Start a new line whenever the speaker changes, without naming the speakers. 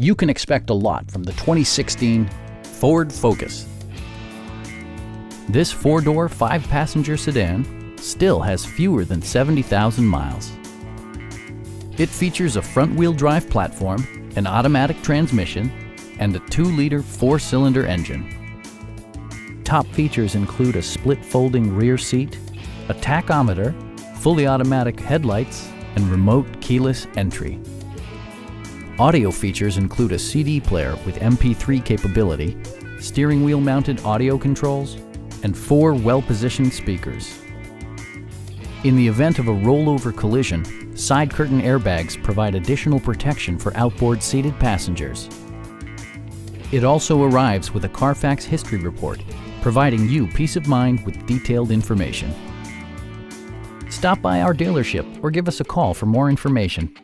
You can expect a lot from the 2016 Ford Focus. This four-door, five-passenger sedan still has fewer than 70,000 miles. It features a front-wheel drive platform, an automatic transmission, and a 2-liter four-cylinder engine. Top features include a split folding rear seat, a tachometer, fully automatic headlights, and remote keyless entry. Audio features include a CD player with MP3 capability, steering wheel mounted audio controls, and 4 well-positioned speakers. In the event of a rollover collision, side curtain airbags provide additional protection for outboard seated passengers. It also arrives with a Carfax history report, providing you peace of mind with detailed information. Stop by our dealership or give us a call for more information.